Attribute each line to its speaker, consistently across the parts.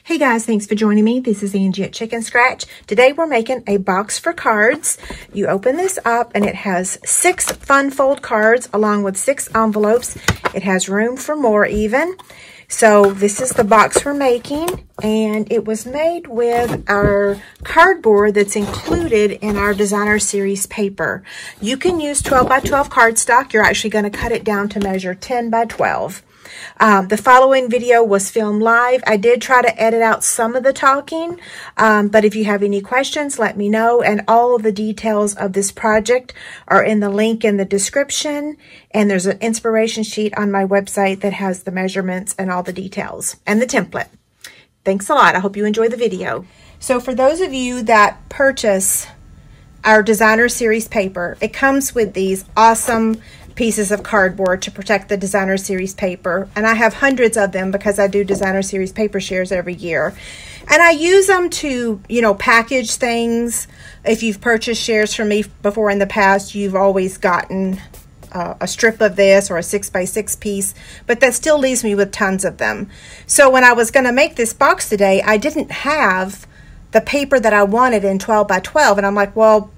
Speaker 1: Hey guys, thanks for joining me. This is Angie at Chicken Scratch. Today we're making a box for cards. You open this up and it has 6 fun fold cards along with 6 envelopes. It has room for more even. So this is the box we're making, and it was made with our cardboard that's included in our designer series paper. You can use 12 by 12 cardstock. You're actually going to cut it down to measure 10 by 12. The following video was filmed live. I did try to edit out some of the talking, but if you have any questions, let me know. And all of the details of this project are in the link in the description. And there's an inspiration sheet on my website that has the measurements and all the details and the template. Thanks a lot. I hope you enjoy the video. So for those of you that purchase our designer series paper, it comes with these awesome pieces of cardboard to protect the designer series paper, and I have hundreds of them because I do designer series paper shares every year, and I use them to, package things. If you've purchased shares from me before in the past, you've always gotten a strip of this or a 6 by 6 piece, but that still leaves me with tons of them. So when I was going to make this box today, I didn't have the paper that I wanted in 12 by 12, and I'm like, well,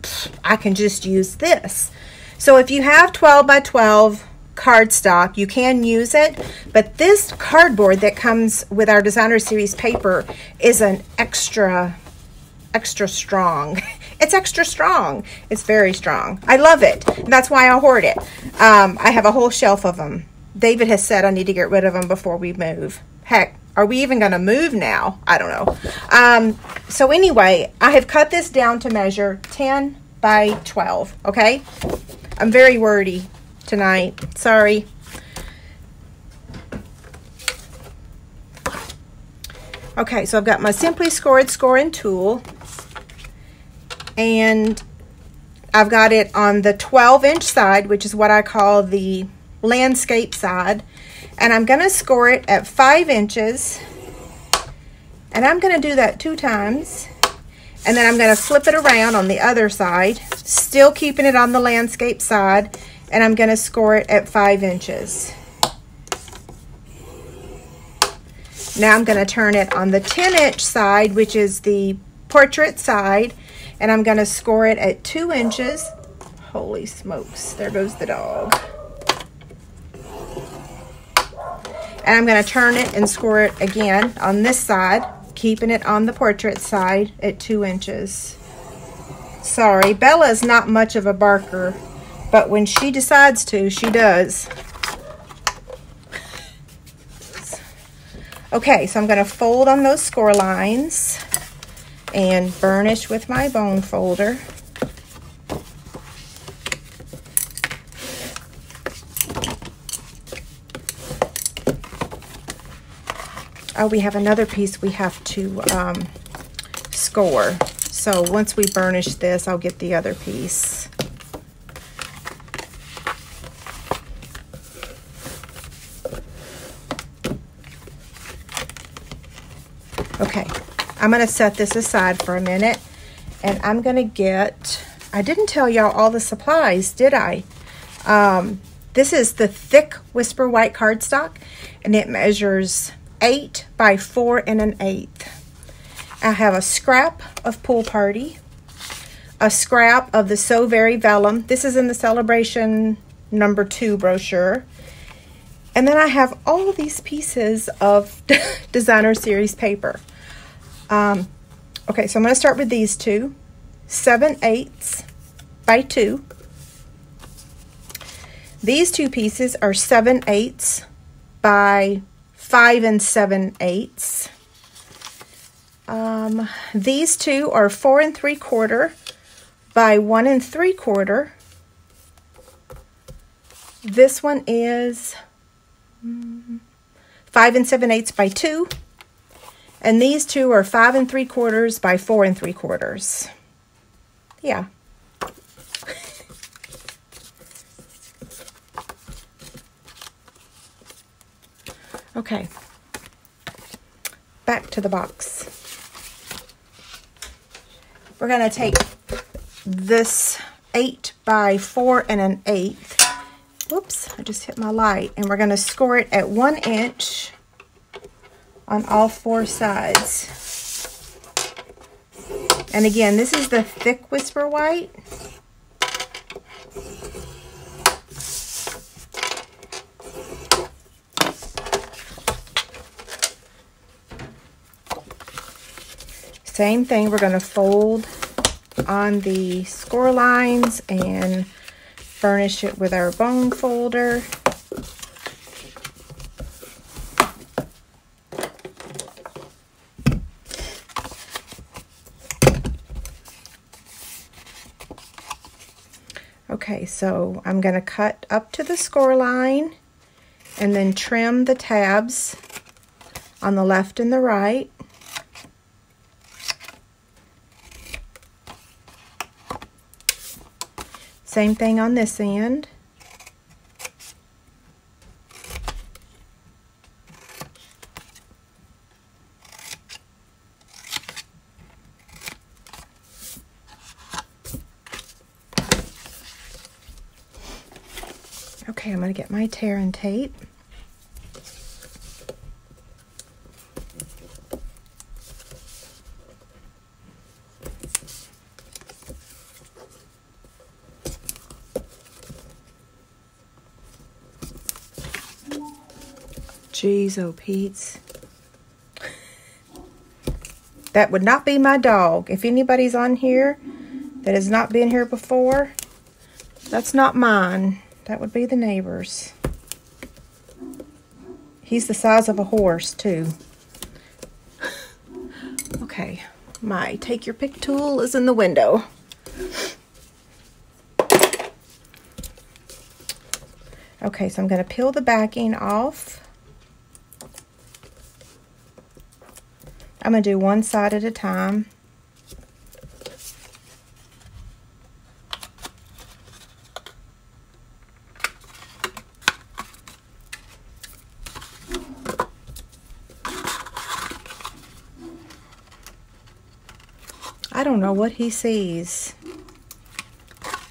Speaker 1: I can just use this. So if you have 12 by 12 cardstock, you can use it, but this cardboard that comes with our designer series paper is an extra strong. It's extra strong. It's very strong. I love it. That's why I hoard it. I have a whole shelf of them. David has said I need to get rid of them before we move. Heck, are we even going to move now? I don't know. So anyway, I have cut this down to measure 10 by 12, okay? I'm very wordy tonight. Sorry. Okay, so I've got my Simply Scored scoring tool, and I've got it on the 12-inch side, which is what I call the landscape side, and I'm going to score it at 5 inches, and I'm going to do that 2 times. And then I'm going to flip it around on the other side, still keeping it on the landscape side, and I'm going to score it at 5 inches. Now I'm going to turn it on the 10-inch side, which is the portrait side, and I'm going to score it at 2 inches. Holy smokes, there goes the dog. And I'm going to turn it and score it again on this side, keeping it on the portrait side at 2 inches. Sorry, Bella is not much of a barker, but when she decides to, she does. Okay, so I'm going to fold on those score lines and burnish with my bone folder. Oh, we have another piece we have to score. So once we burnish this, I'll get the other piece. Okay, I'm going to set this aside for a minute, and I'm going to get, I didn't tell y'all all the supplies, did I? This is the thick Whisper White cardstock, and it measures 8 by 4 1/8. I have a scrap of Pool Party, a scrap of the So Very Vellum. This is in the Celebration number 2 brochure. And then I have all of these pieces of designer series paper. Okay, so I'm going to start with these two. 7/8 by 2. These two pieces are 7/8 by 5 7/8. These two are 4 3/4 by 1 3/4. This one is 5 7/8 by 2. And these two are 5 3/4 by 4 3/4. Yeah. Okay, back to the box. We're going to take this 8 by 4 1/8. Whoops, I just hit my light. And we're going to score it at 1 inch on all 4 sides. And again, this is the thick Whisper White. Same thing, we're going to fold on the score lines and furnish it with our bone folder. Okay, so I'm going to cut up to the score line and then trim the tabs on the left and the right. Same thing on this end. Okay, I'm going to get my tear and tape. Jeez, oh Pete's. That would not be my dog. If anybody's on here that has not been here before, that's not mine. That would be the neighbor's. He's the size of a horse, too. Okay, my take your pick tool is in the window. Okay, so I'm going to peel the backing off. I'm going to do one side at a time. I don't know what he sees.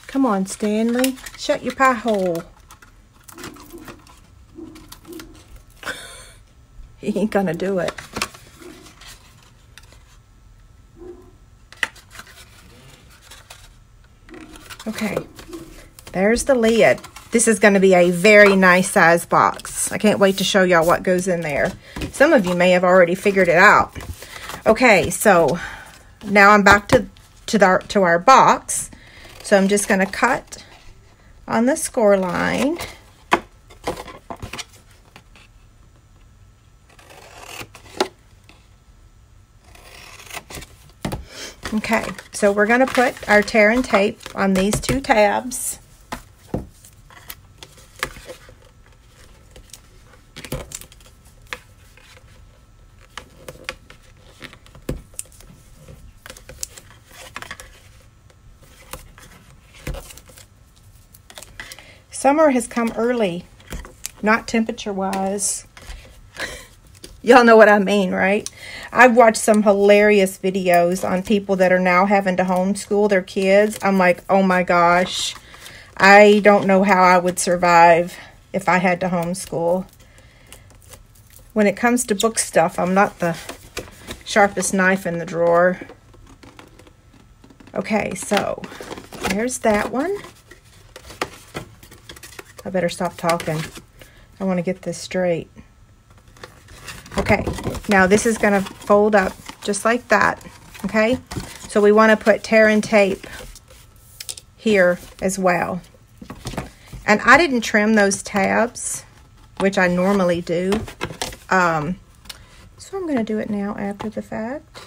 Speaker 1: Come on, Stanley. Shut your pie hole. He ain't gonna do it. Okay, there's the lid. This is going to be a very nice size box. I can't wait to show y'all what goes in there. Some of you may have already figured it out. Okay, so now I'm back to our box. So I'm just going to cut on the score line. Okay, so we're going to put our tear and tape on these 2 tabs. Summer has come early, not temperature-wise. Y'all know what I mean, right? I've watched some hilarious videos on people that are now having to homeschool their kids. I'm like, oh my gosh, I don't know how I would survive if I had to homeschool. When it comes to book stuff, I'm not the sharpest knife in the drawer. Okay, so there's that one. I better stop talking. I want to get this straight. Okay, now this is going to fold up just like that, okay? So we want to put tear and tape here as well. And I didn't trim those tabs, which I normally do. So I'm going to do it now after the fact.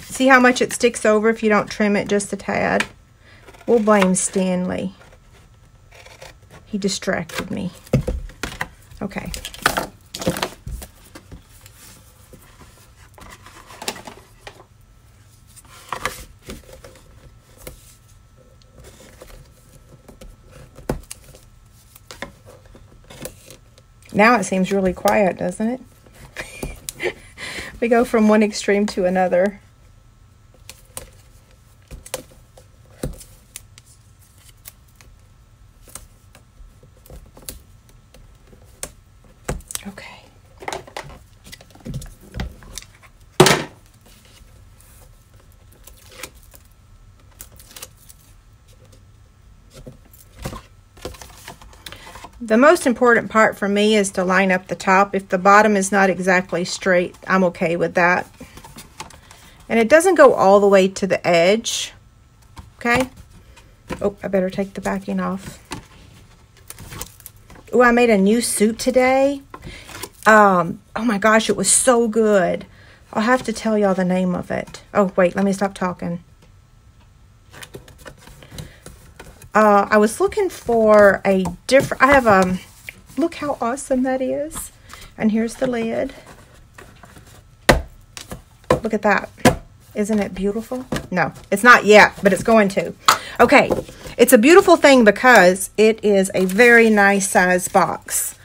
Speaker 1: See how much it sticks over if you don't trim it just a tad? We'll blame Stanley. He distracted me. Okay. Now it seems really quiet, doesn't it? We go from one extreme to another. Okay. The most important part for me is to line up the top. If the bottom is not exactly straight, I'm okay with that. And it doesn't go all the way to the edge, okay? Oh, I better take the backing off. Oh, I made a new suit today. Oh my gosh, it was so good. I'll have to tell y'all the name of it. Oh, wait, let me stop talking. I was looking for a different, I have look how awesome that is. And here's the lid. Look at that. Isn't it beautiful? No, it's not yet, but it's going to. Okay, it's a beautiful thing because it is a very nice size box.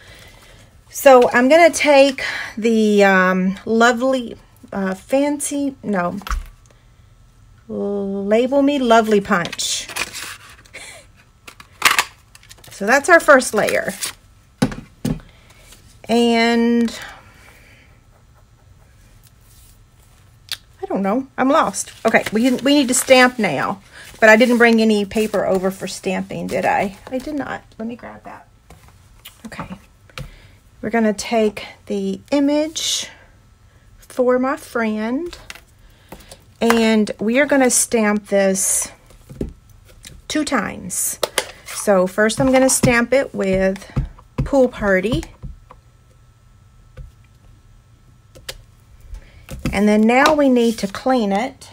Speaker 1: So I'm going to take the lovely, Label Me Lovely Punch. So that's our first layer. And I don't know. I'm lost. Okay, we need to stamp now. But I didn't bring any paper over for stamping, did I? I did not. Let me grab that. Okay. We're going to take the image for my friend. And we are going to stamp this 2 times. So first I'm going to stamp it with Pool Party. And then now we need to clean it.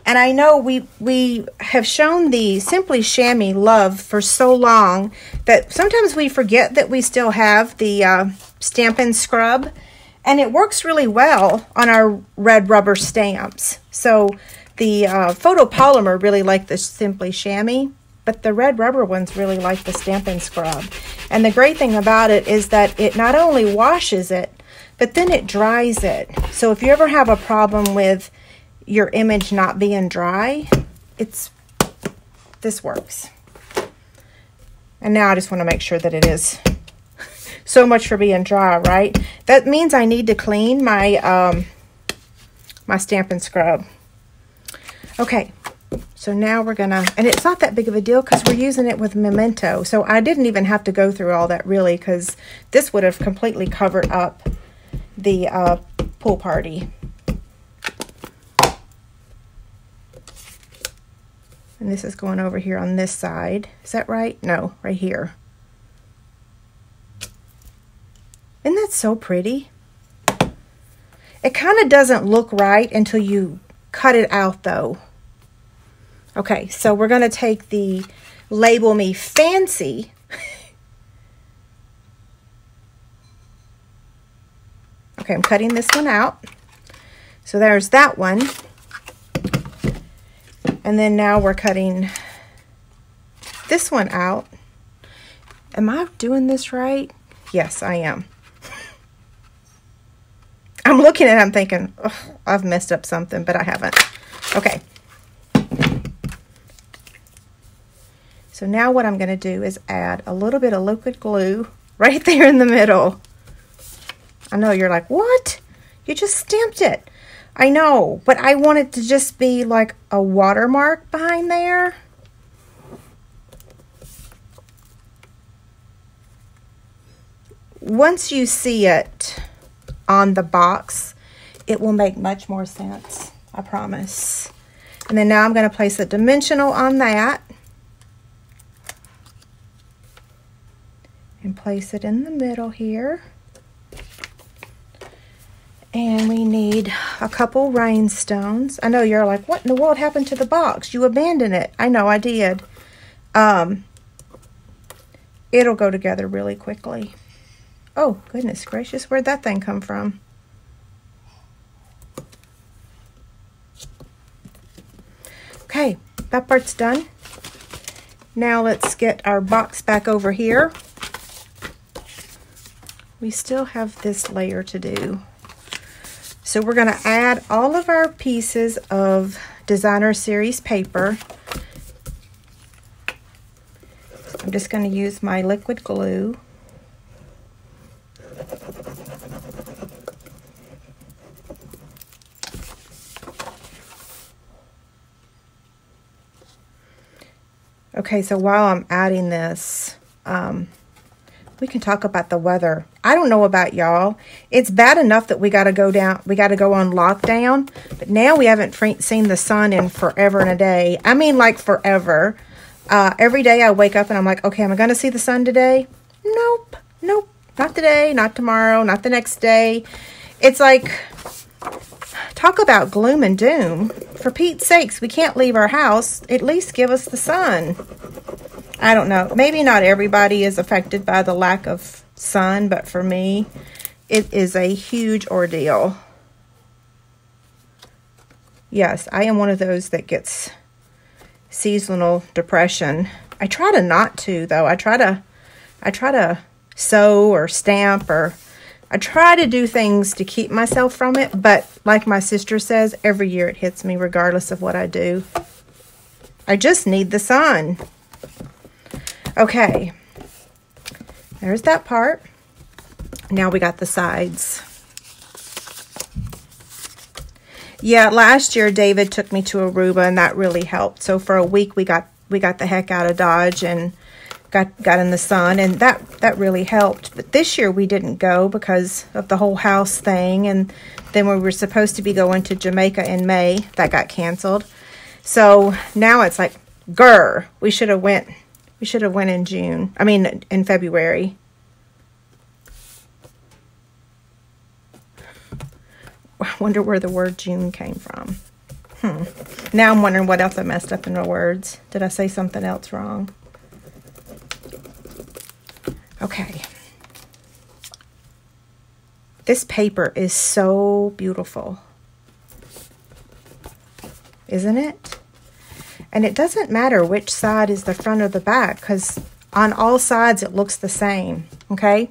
Speaker 1: And I know we have shown the Simply Chamois love for so long that sometimes we forget that we still have the Stampin' Scrub. And it works really well on our red rubber stamps. So the photopolymer really like the Simply Chamois. But the red rubber ones really like the Stampin' Scrub. And the great thing about it is that it not only washes it, but then it dries it. So if you ever have a problem with your image not being dry, this works. And now I just want to make sure that it is. So much for being dry, right? That means I need to clean my my Stampin' Scrub. Okay. So now we're going to, and it's not that big of a deal because we're using it with Memento. So I didn't even have to go through all that really because this would have completely covered up the Pool Party. And this is going over here on this side. Is that right? No, right here. Isn't that so pretty? It kind of doesn't look right until you cut it out though. Okay, so we're going to take the Label Me Fancy. Okay, I'm cutting this one out. So there's that one. And then now we're cutting this one out. Am I doing this right? Yes, I am. I'm looking at it, I'm thinking, oh, I've messed up something, but I haven't. Okay. So now what I'm going to do is add a little bit of liquid glue right there in the middle. I know you're like, what? You just stamped it. I know, but I want it to just be like a watermark behind there. Once you see it on the box, it will make much more sense, I promise. And then now I'm going to place a dimensional on that. And place it in the middle here. And we need a couple rhinestones. I know you're like, what in the world happened to the box? You abandoned it. I know, I did. It'll go together really quickly. Oh, goodness gracious, where'd that thing come from? Okay, that part's done. Now let's get our box back over here. We still have this layer to do. So we're going to add all of our pieces of Designer Series paper. I'm just going to use my liquid glue. Okay, so while I'm adding this, we can talk about the weather. I don't know about y'all. It's bad enough that we got to go on lockdown, but now we haven't seen the sun in forever and a day. I mean, like forever. Every day I wake up and I'm like, okay, am I going to see the sun today? Nope. Not today, not tomorrow, not the next day. It's like, talk about gloom and doom. For Pete's sakes, we can't leave our house. At least give us the sun. I don't know. Maybe not everybody is affected by the lack of sun, but for me, it is a huge ordeal. Yes, I am one of those that gets seasonal depression. I try to not to, though. I try to sew or stamp, or I try to do things to keep myself from it, but like my sister says, every year it hits me regardless of what I do. I just need the sun. Okay, there's that part. Now we got the sides. Yeah, last year David took me to Aruba, and that really helped. So for a week we got the heck out of Dodge and got in the sun, and that really helped. But this year we didn't go because of the whole house thing, and then we were supposed to be going to Jamaica in May. That got canceled. So now it's like, grr, we should have went in June. I mean, in February. I wonder where the word June came from. Now I'm wondering what else I messed up in my words. Did I say something else wrong? Okay. This paper is so beautiful. Isn't it? And it doesn't matter which side is the front or the back, because on all sides it looks the same. Okay?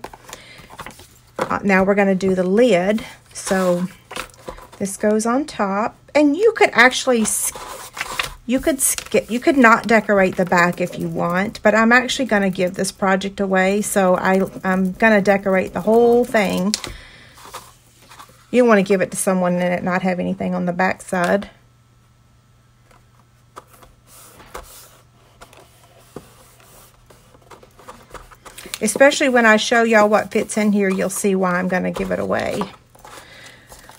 Speaker 1: Now we're going to do the lid. So this goes on top, and you could actually you could not decorate the back if you want, but I'm actually going to give this project away, so I'm going to decorate the whole thing. You don't want to give it to someone and it not have anything on the back side. Especially when I show y'all what fits in here, you'll see why I'm going to give it away.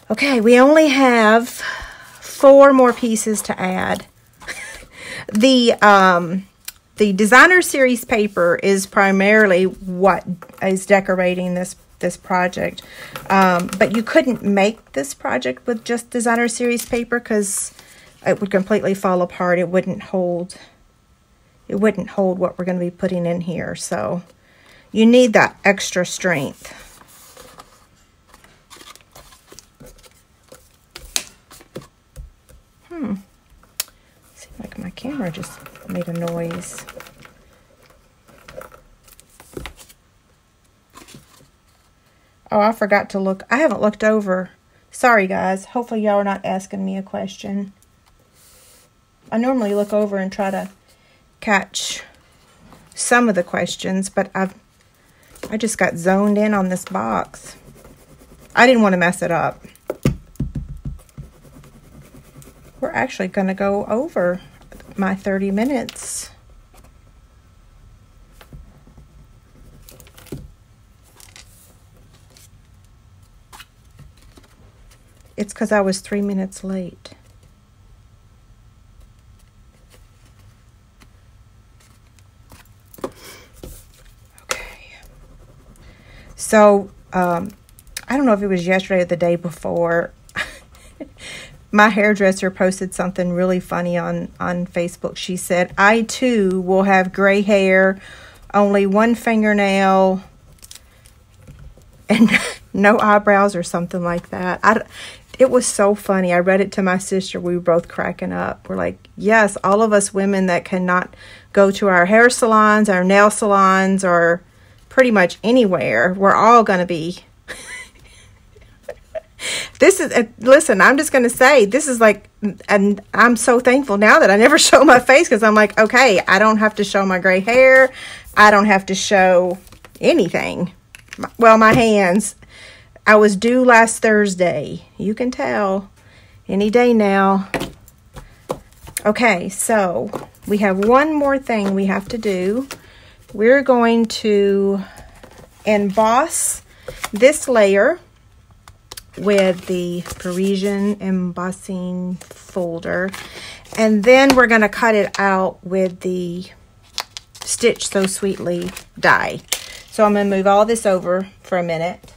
Speaker 1: Okay, we only have 4 more pieces to add. The designer series paper is primarily what is decorating this project. But you couldn't make this project with just designer series paper because it would completely fall apart. It wouldn't hold what we're going to be putting in here. So you need that extra strength. Seems like my camera just made a noise. Oh, I forgot to look. I haven't looked over. Sorry, guys. Hopefully y'all are not asking me a question. I normally look over and try to catch some of the questions, but I just got zoned in on this box. I didn't want to mess it up. We're actually going to go over my 30 minutes. It's because I was 3 minutes late. Okay. So, I don't know if it was yesterday or the day before. My hairdresser posted something really funny on Facebook. She said, I too will have gray hair, only one fingernail, and no eyebrows or something like that. It was so funny. I read it to my sister. We were both cracking up. We're like, yes, all of us women that cannot go to our hair salons, our nail salons, or pretty much anywhere, we're all going to be... This is, listen, I'm just going to say, this is like, and I'm so thankful now that I never show my face, because I'm like, okay, I don't have to show my gray hair. I don't have to show anything. Well, my hands. I was due last Thursday. You can tell. Any day now. Okay, so we have one more thing we have to do. We're going to emboss this layer with the Parisian embossing folder, and then we're going to cut it out with the Stitch So Sweetly die. So I'm going to move all this over for a minute.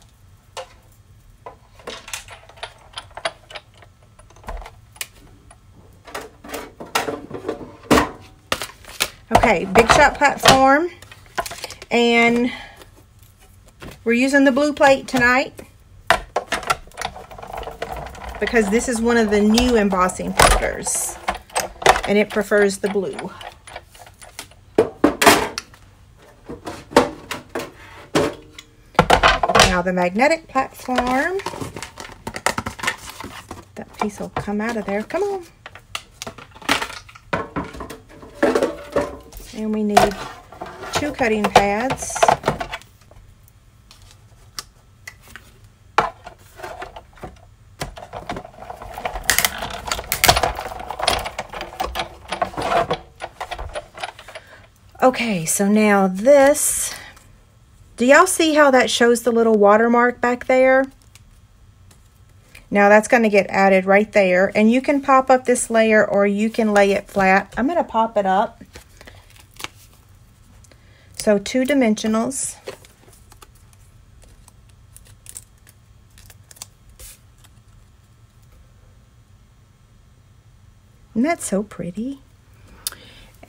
Speaker 1: Okay, Big Shot platform, and we're using the blue plate tonight because this is one of the new embossing folders and it prefers the blue. Now the magnetic platform, that piece will come out of there. Come on. And we need 2 cutting pads. Okay, so now this, do y'all see how that shows the little watermark back there? Now that's going to get added right there, and you can pop up this layer or you can lay it flat. I'm going to pop it up. So 2 dimensionals. Isn't that so pretty?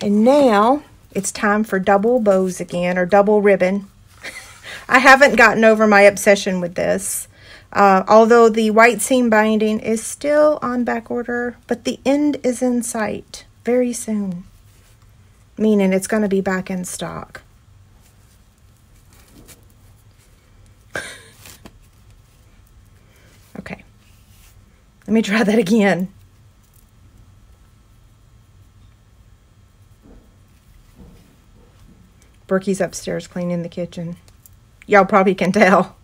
Speaker 1: And now it's time for double bows again, or double ribbon. I haven't gotten over my obsession with this. Although the white seam binding is still on back order, but the end is in sight very soon. Meaning it's going to be back in stock. Okay, let me try that again. Berkey's upstairs cleaning the kitchen. Y'all probably can tell.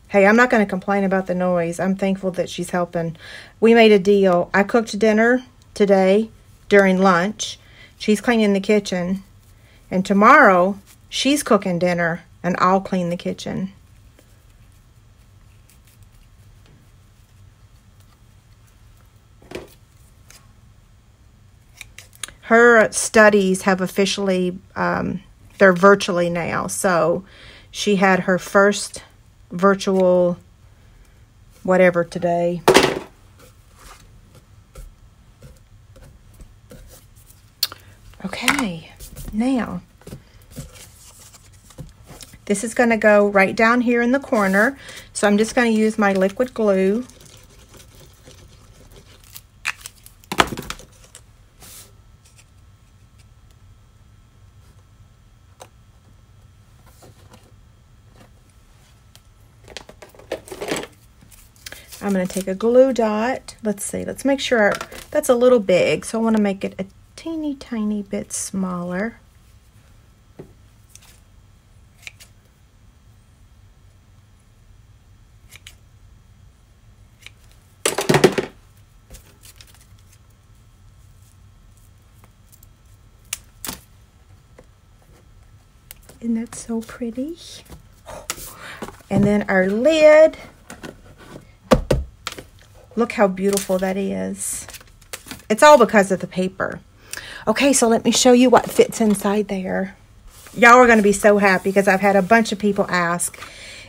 Speaker 1: Hey, I'm not going to complain about the noise. I'm thankful that she's helping. We made a deal. I cooked dinner today during lunch. She's cleaning the kitchen. And tomorrow, she's cooking dinner and I'll clean the kitchen. Her studies have officially, they're virtually now. So she had her first virtual whatever today. Okay, now this is going to go right down here in the corner. So I'm just going to use my liquid glue. I'm going to take a glue dot. Let's see. Let's make sure that's a little big. So I want to make it a teeny tiny bit smaller. Isn't that so pretty? And then our lid. Look how beautiful that is. It's all because of the paper. Okay, so let me show you what fits inside there. Y'all are going to be so happy because I've had a bunch of people ask.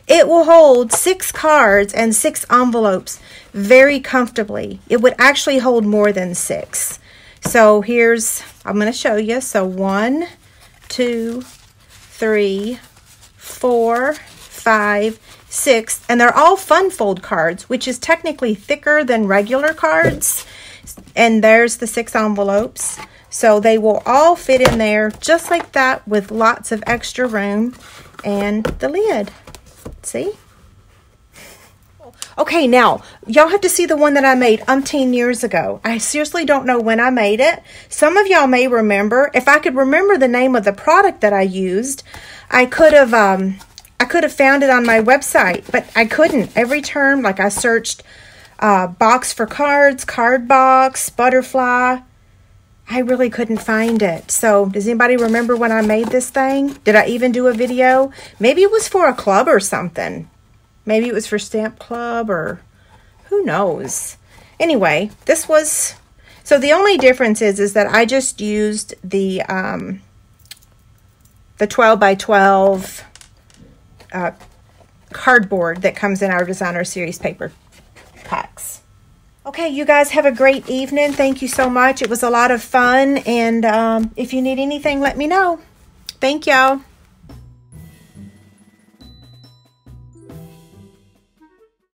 Speaker 1: It will hold 6 cards and 6 envelopes very comfortably. It would actually hold more than 6. So here's, I'm going to show you. So 1, 2, 3, 4, 5, 6, and they're all fun fold cards, which is technically thicker than regular cards. And there's the 6 envelopes. So they will all fit in there just like that with lots of extra room. And the lid. See? Okay, now, y'all have to see the one that I made umpteen years ago. I seriously don't know when I made it. Some of y'all may remember. If I could remember the name of the product that I used, I could have found it on my website, but I couldn't. Every term, like I searched box for cards, card box, butterfly. I really couldn't find it. So does anybody remember when I made this thing? Did I even do a video? Maybe it was for a club or something. Maybe it was for Stamp Club or who knows. Anyway, this was, so the only difference is that I just used the 12 by 12 cardboard that comes in our Designer Series paper packs. Okay, you guys have a great evening. Thank you so much. It was a lot of fun. And if you need anything, let me know. Thank y'all.